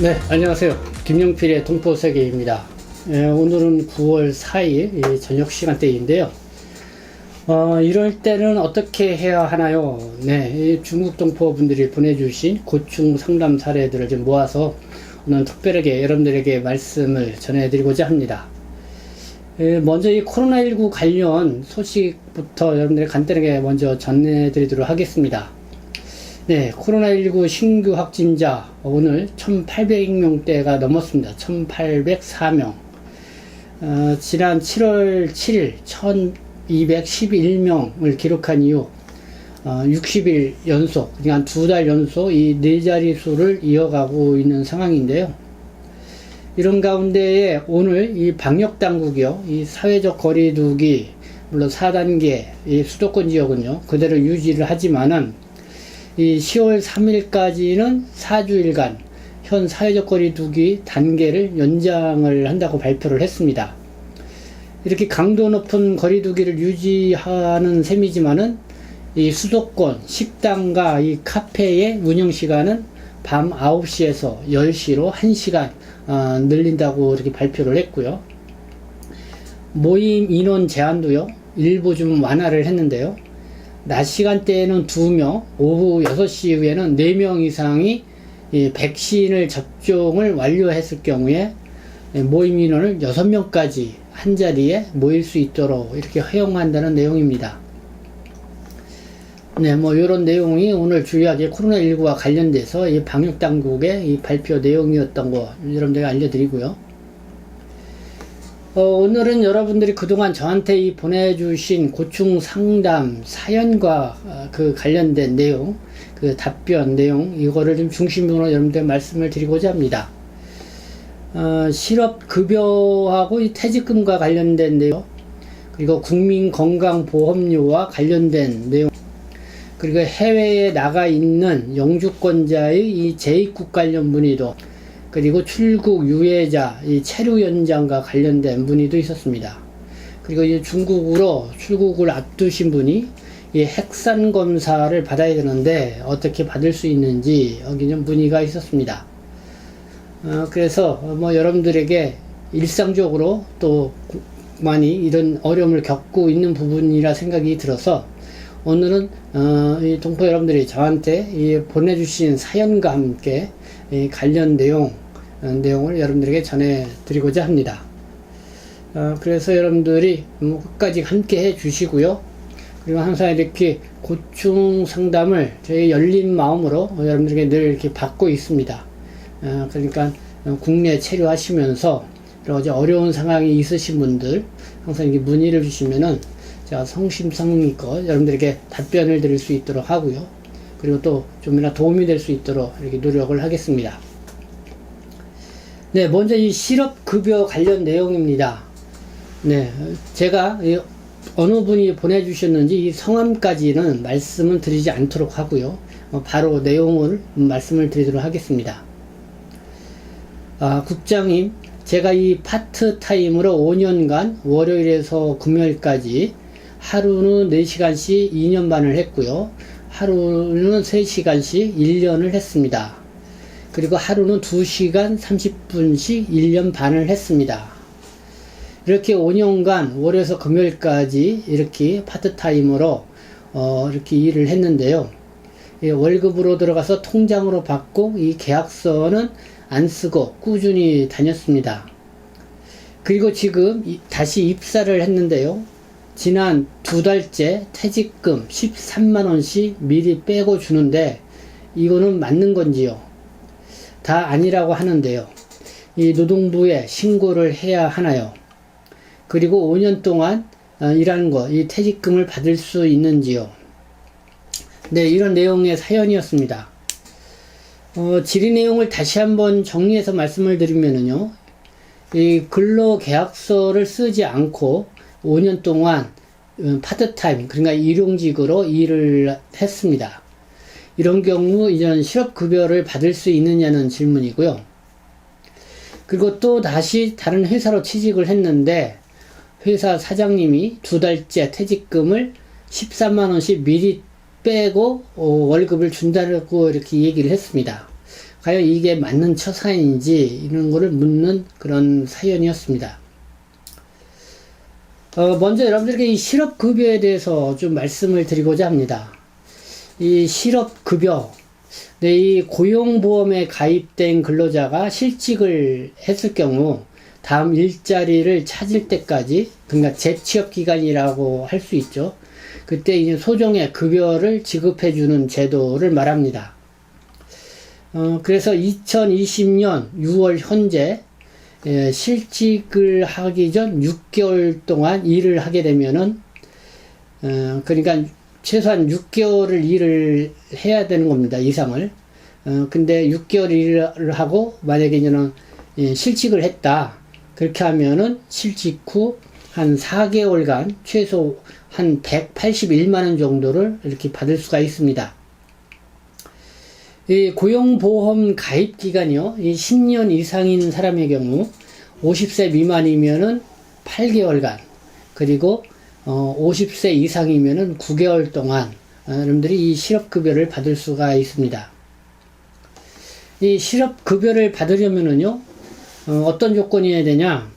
네, 안녕하세요. 김용필의 동포세계입니다. 오늘은 9월 4일 저녁 시간대인데요. 이럴 때는 어떻게 해야 하나요? 네, 중국 동포분들이 보내주신 고충 상담 사례들을 좀 모아서 오늘 특별하게 여러분들에게 말씀을 전해드리고자 합니다. 먼저 이 코로나19 관련 소식부터 여러분들에게 간단하게 먼저 전해드리도록 하겠습니다. 네, 코로나19 신규 확진자 오늘 1800명대가 넘었습니다. 1804명. 지난 7월 7일 1211명을 기록한 이후 60일 연속, 그러니까 2달 연속 이 4자리 수를 이어가고 있는 상황인데요. 이런 가운데에 오늘 이 방역당국이요, 이 사회적 거리두기, 물론 4단계, 이 수도권 지역은요, 그대로 유지를 하지만은 이 10월 3일까지는 4주일간 현 사회적 거리두기 단계를 연장을 한다고 발표를 했습니다. 이렇게 강도 높은 거리두기를 유지하는 셈이지만은 이 수도권 식당과 이 카페의 운영 시간은 밤 9시에서 10시로 1시간 늘린다고 이렇게 발표를 했고요. 모임 인원 제한도요, 일부 좀 완화를 했는데요. 낮 시간대에는 2명, 오후 6시 이후에는 4명 이상이 이 백신을 접종을 완료했을 경우에 모임 인원을 6명까지 한 자리에 모일 수 있도록 이렇게 허용한다는 내용입니다. 네, 이런 내용이 오늘 주요하게 코로나19와 관련돼서 이 방역당국의 이 발표 내용이었던 거 여러분들에게 알려드리고요. 오늘은 여러분들이 그동안 저한테 보내주신 고충 상담 사연과 그 관련된 내용, 그 답변 내용, 이거를 좀 중심으로 여러분들 말씀을 드리고자 합니다. 실업급여하고 이 퇴직금과 관련된 내용, 그리고 국민건강보험료와 관련된 내용, 그리고 해외에 나가 있는 영주권자의 이 재입국 관련 문의도, 그리고 출국 유예자, 이 체류 연장과 관련된 문의도 있었습니다. 그리고 이제 중국으로 출국을 앞두신 분이 이 핵산 검사를 받아야 되는데 어떻게 받을 수 있는지 여기 좀 문의가 있었습니다. 그래서 여러분들에게 일상적으로 또 많이 이런 어려움을 겪고 있는 부분이라 생각이 들어서 오늘은 이 동포 여러분들이 저한테 보내주신 사연과 함께 이 관련 내용을 여러분들에게 전해드리고자 합니다. 그래서 여러분들이 끝까지 함께 해 주시고요. 그리고 항상 이렇게 고충 상담을 저희 열린 마음으로 여러분들에게 늘 이렇게 받고 있습니다. 그러니까 국내 체류하시면서 여러 가지 어려운 상황이 있으신 분들 항상 이렇게 문의를 주시면은 제가 성심성의껏 여러분들에게 답변을 드릴 수 있도록 하고요. 그리고 또 좀이나 도움이 될 수 있도록 이렇게 노력을 하겠습니다. 네, 먼저 이 실업급여 관련 내용입니다. 네, 제가 어느 분이 보내주셨는지 이 성함까지는 말씀을 드리지 않도록 하고요. 바로 내용을 말씀을 드리도록 하겠습니다. 국장님, 제가 이 파트타임으로 5년간 월요일에서 금요일까지 하루는 4시간씩 2년 반을 했고요. 하루는 3시간씩 1년을 했습니다. 그리고 하루는 2시간 30분씩 1년 반을 했습니다. 이렇게 5년간 월요일에서 금요일까지 이렇게 파트타임으로 이렇게 일을 했는데요. 월급으로 들어가서 통장으로 받고 이 계약서는 안 쓰고 꾸준히 다녔습니다. 그리고 지금 다시 입사를 했는데요. 지난 2달째 퇴직금 13만원씩 미리 빼고 주는데 이거는 맞는 건지요? 다 아니라고 하는데요. 이 노동부에 신고를 해야 하나요? 그리고 5년 동안 일하는 거, 이 퇴직금을 받을 수 있는지요? 네, 이런 내용의 사연이었습니다. 질의 내용을 다시 한번 정리해서 말씀을 드리면은요, 이 근로계약서를 쓰지 않고 5년 동안 파트타임, 그러니까 일용직으로 일을 했습니다. 이런 경우 이전 실업급여를 받을 수 있느냐는 질문이고요. 그리고 또 다시 다른 회사로 취직을 했는데 회사 사장님이 2달째 퇴직금을 13만원씩 미리 빼고 월급을 준다고 이렇게 얘기를 했습니다. 과연 이게 맞는 처사인지 이런 거를 묻는 그런 사연이었습니다. 먼저 여러분들에게 이 실업급여에 대해서 좀 말씀을 드리고자 합니다. 이 실업급여, 이 고용보험에 가입된 근로자가 실직을 했을 경우 다음 일자리를 찾을 때까지, 그러니까 재취업 기간이라고 할 수 있죠. 그때 이제 소정의 급여를 지급해주는 제도를 말합니다. 그래서 2020년 6월 현재 실직을 하기 전 6개월 동안 일을 하게 되면은, 그러니까 최소한 6개월을 일을 해야 되는 겁니다. 이상을. 근데 6개월 일을 하고 만약에 이제는 실직을 했다. 그렇게 하면은 실직 후 한 4개월간 최소 한 181만원 정도를 이렇게 받을 수가 있습니다. 이 고용보험 가입 기간이요. 이 10년 이상인 사람의 경우 50세 미만이면은 8개월간, 그리고 50세 이상이면은 9개월 동안 여러분들이 이 실업급여를 받을 수가 있습니다. 이 실업급여를 받으려면은요, 어떤 조건이어야 되냐?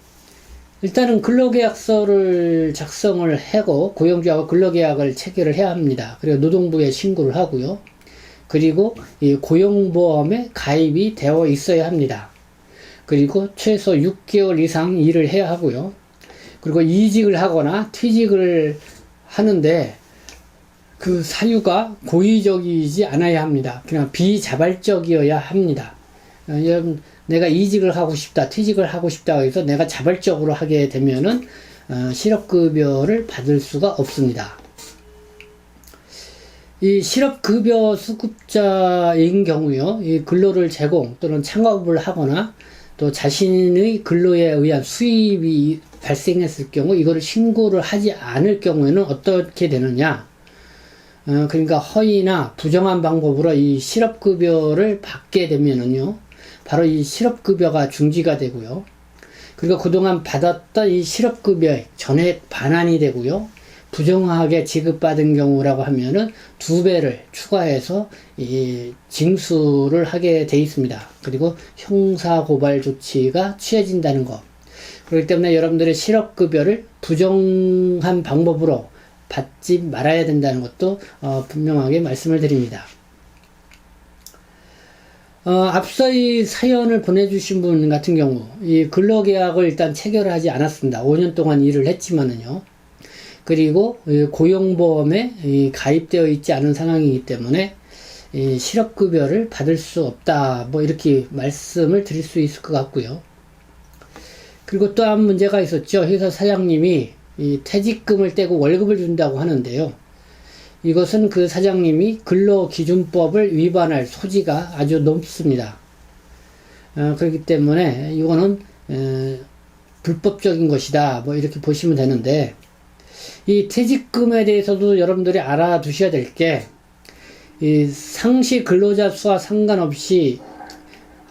일단은 근로계약서를 작성을 하고 고용주하고 근로계약을 체결을 해야 합니다. 그리고 노동부에 신고를 하고요. 그리고 이 고용보험에 가입이 되어 있어야 합니다. 그리고 최소 6개월 이상 일을 해야 하고요. 그리고 이직을 하거나 퇴직을 하는데 그 사유가 고의적이지 않아야 합니다. 그냥 비자발적이어야 합니다. 여러분, 내가 이직을 하고 싶다, 퇴직을 하고 싶다 해서 내가 자발적으로 하게 되면은 실업급여를 받을 수가 없습니다. 이 실업급여 수급자인 경우요, 이 근로를 제공 또는 창업을 하거나 또 자신의 근로에 의한 수입이 발생했을 경우 이거를 신고를 하지 않을 경우에는 어떻게 되느냐? 그러니까 허위나 부정한 방법으로 이 실업급여를 받게 되면은요, 바로 이 실업급여가 중지가 되고요. 그리고 그동안 받았던 이 실업급여의 전액 반환이 되고요. 부정하게 지급받은 경우라고 하면은 2배를 추가해서 이 징수를 하게 돼 있습니다. 그리고 형사고발 조치가 취해진다는 것. 그렇기 때문에 여러분들의 실업급여를 부정한 방법으로 받지 말아야 된다는 것도 분명하게 말씀을 드립니다. 앞서 이 사연을 보내주신 분 같은 경우, 이 근로계약을 일단 체결을 하지 않았습니다. 5년 동안 일을 했지만은요. 그리고 고용보험에 가입되어 있지 않은 상황이기 때문에 실업급여를 받을 수 없다. 뭐 이렇게 말씀을 드릴 수 있을 것 같고요. 그리고 또 한 문제가 있었죠. 회사 사장님이 이 퇴직금을 떼고 월급을 준다고 하는데요. 이것은 그 사장님이 근로기준법을 위반할 소지가 아주 높습니다. 그렇기 때문에 이거는 불법적인 것이다. 뭐 이렇게 보시면 되는데, 이 퇴직금에 대해서도 여러분들이 알아두셔야 될 게, 이 상시 근로자 수와 상관없이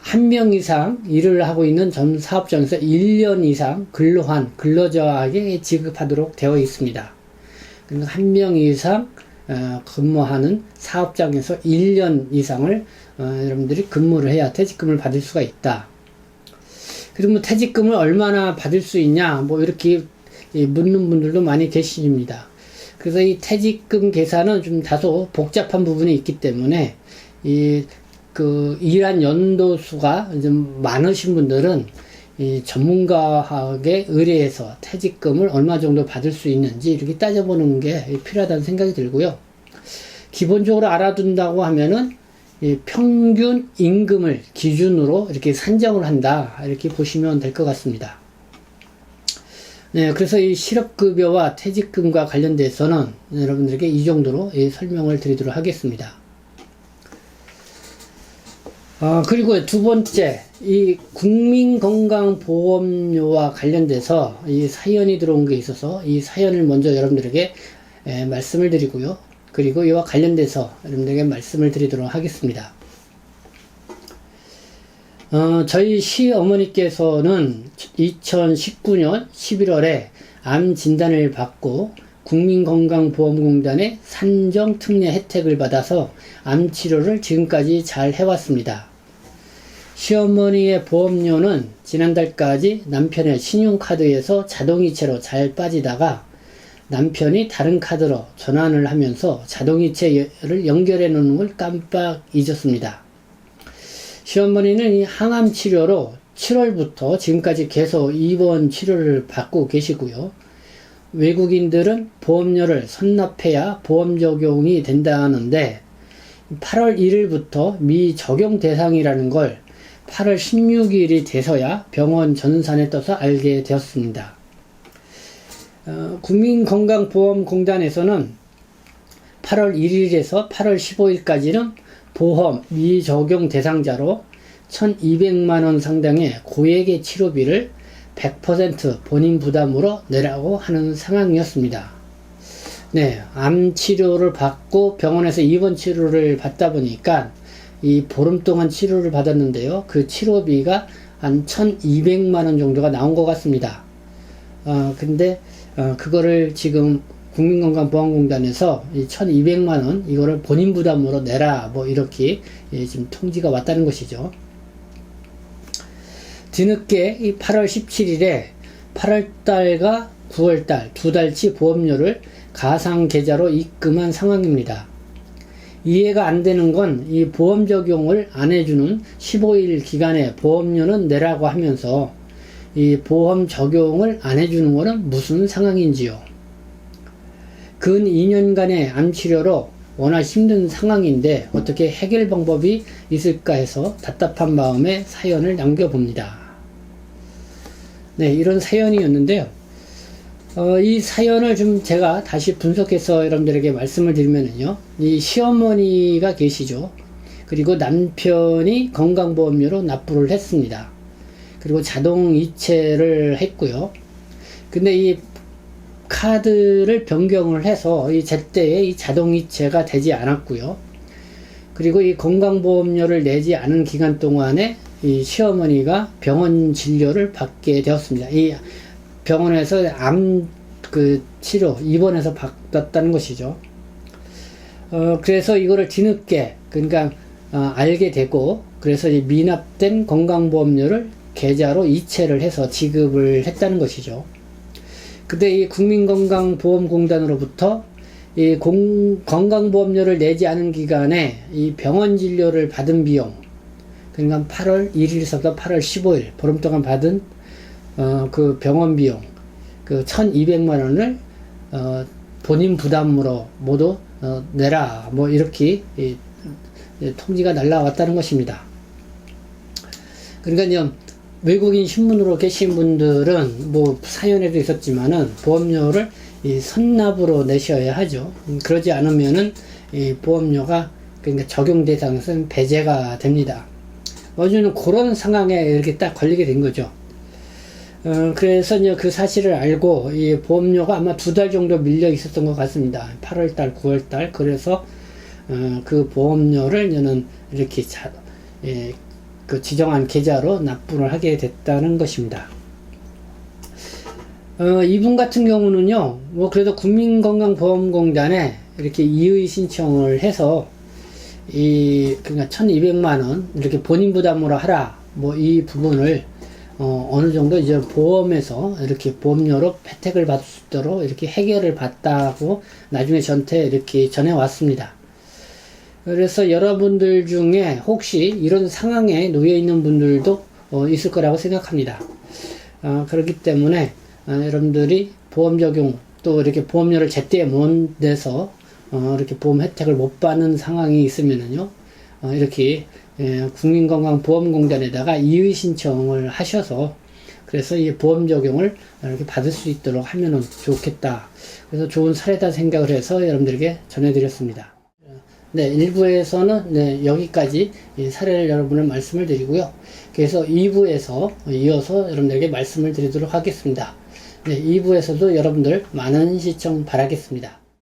한 명 이상 일을 하고 있는 전 사업장에서 1년 이상 근로한 근로자에게 지급하도록 되어 있습니다. 그러니까 한 명 이상 근무하는 사업장에서 1년 이상을 여러분들이 근무를 해야 퇴직금을 받을 수가 있다. 그리고 뭐 퇴직금을 얼마나 받을 수 있냐, 뭐 이렇게 묻는 분들도 많이 계십니다. 그래서 이 퇴직금 계산은 좀 다소 복잡한 부분이 있기 때문에 일한 연도수가 좀 많으신 분들은 이 전문가에게 의뢰해서 퇴직금을 얼마 정도 받을 수 있는지 이렇게 따져보는 게 필요하다는 생각이 들고요. 기본적으로 알아둔다고 하면은 이 평균 임금을 기준으로 이렇게 산정을 한다, 이렇게 보시면 될 것 같습니다. 네, 그래서 이 실업급여와 퇴직금과 관련돼서는 여러분들에게 이 정도로 설명을 드리도록 하겠습니다. 그리고 두 번째, 이 국민건강보험료와 관련돼서 이 사연이 들어온 게 있어서 이 사연을 먼저 여러분들에게 말씀을 드리고요. 그리고 이와 관련돼서 여러분들에게 말씀을 드리도록 하겠습니다. 저희 시어머니께서는 2019년 11월에 암 진단을 받고 국민건강보험공단의 산정특례 혜택을 받아서 암치료를 지금까지 잘 해왔습니다. 시어머니의 보험료는 지난달까지 남편의 신용카드에서 자동이체로 잘 빠지다가 남편이 다른 카드로 전환을 하면서 자동이체를 연결해 놓는 걸 깜빡 잊었습니다. 시어머니는 이 항암 치료로 7월부터 지금까지 계속 입원 치료를 받고 계시고요. 외국인들은 보험료를 선납해야 보험 적용이 된다는데 8월 1일부터 미적용 대상이라는 걸 8월 16일이 돼서야 병원 전산에 떠서 알게 되었습니다. 국민건강보험공단에서는 8월 1일에서 8월 15일까지는 보험 미적용 대상자로 1,200만원 상당의 고액의 치료비를 100% 본인 부담으로 내라고 하는 상황이었습니다. 네, 암 치료를 받고 병원에서 입원 치료를 받다 보니까 이 보름 동안 치료를 받았는데요. 그 치료비가 한 1,200만원 정도가 나온 것 같습니다. 근데 그거를 지금 국민건강보험공단에서 이 1,200만원 이거를 본인 부담으로 내라 뭐 이렇게 지금 통지가 왔다는 것이죠. 뒤늦게 이 8월 17일에 8월달과 9월달 두 달치 보험료를 가상계좌로 입금한 상황입니다. 이해가 안 되는 건 이 보험 적용을 안 해주는 15일 기간에 보험료는 내라고 하면서 이 보험 적용을 안 해주는 거는 무슨 상황인지요. 근 2년간의 암치료로 워낙 힘든 상황인데 어떻게 해결 방법이 있을까 해서 답답한 마음에 사연을 남겨봅니다. 네, 이런 사연이었는데요. 이 사연을 좀 제가 다시 분석해서 여러분들에게 말씀을 드리면요. 이 시어머니가 계시죠. 그리고 남편이 건강보험료로 납부를 했습니다. 그리고 자동 이체를 했고요. 근데 이 카드를 변경을 해서 이 제때에 이 자동 이체가 되지 않았고요. 그리고 이 건강보험료를 내지 않은 기간 동안에 이 시어머니가 병원 진료를 받게 되었습니다. 이 병원에서 암 치료 입원해서 받았다는 것이죠. 그래서 이거를 뒤늦게 그러니까 알게 되고 그래서 이 미납된 건강보험료를 계좌로 이체를 해서 지급을 했다는 것이죠. 근데 이 국민건강보험공단으로부터 이 건강보험료를 내지 않은 기간에 이 병원 진료를 받은 비용 그러니까 8월 1일서부터 8월 15일 보름 동안 받은 그 병원 비용 그 1,200만원을 본인 부담으로 모두 내라 뭐 이렇게 통지가 날라왔다는 것입니다. 그러니까 외국인 신분으로 계신 분들은 뭐 사연에도 있었지만은 보험료를 이 선납으로 내셔야 하죠. 그러지 않으면은 이 보험료가 그러니까 적용 대상에서는 배제가 됩니다. 어제는 그런 상황에 이렇게 딱 걸리게 된 거죠. 그래서 이제 그 사실을 알고 이 보험료가 아마 2달 정도 밀려 있었던 것 같습니다. 8월달, 9월달. 그래서 그 보험료를 저는 이렇게 그 지정한 계좌로 납부를 하게 됐다는 것입니다. 이분 같은 경우는요, 뭐 그래도 국민건강보험공단에 이렇게 이의 신청을 해서 그러니까 1,200만원 이렇게 본인 부담으로 하라 뭐 이 부분을 어느 정도 이제 보험에서 이렇게 보험료로 혜택을 받을 수 있도록 이렇게 해결을 받다고 나중에 저한테 이렇게 전해 왔습니다. 그래서 여러분들 중에 혹시 이런 상황에 놓여 있는 분들도 있을 거라고 생각합니다. 그렇기 때문에 여러분들이 보험 적용 또 이렇게 보험료를 제때 못 내서 이렇게 보험 혜택을 못 받는 상황이 있으면은요, 이렇게 국민건강보험공단에다가 이의 신청을 하셔서 그래서 이 보험 적용을 이렇게 받을 수 있도록 하면은 좋겠다. 그래서 좋은 사례다 생각을 해서 여러분들에게 전해드렸습니다. 네, 1부에서는 네, 여기까지 이 사례를 여러분을 말씀을 드리고요. 그래서 2부에서 이어서 여러분들에게 말씀을 드리도록 하겠습니다. 네, 2부에서도 여러분들 많은 시청 바라겠습니다.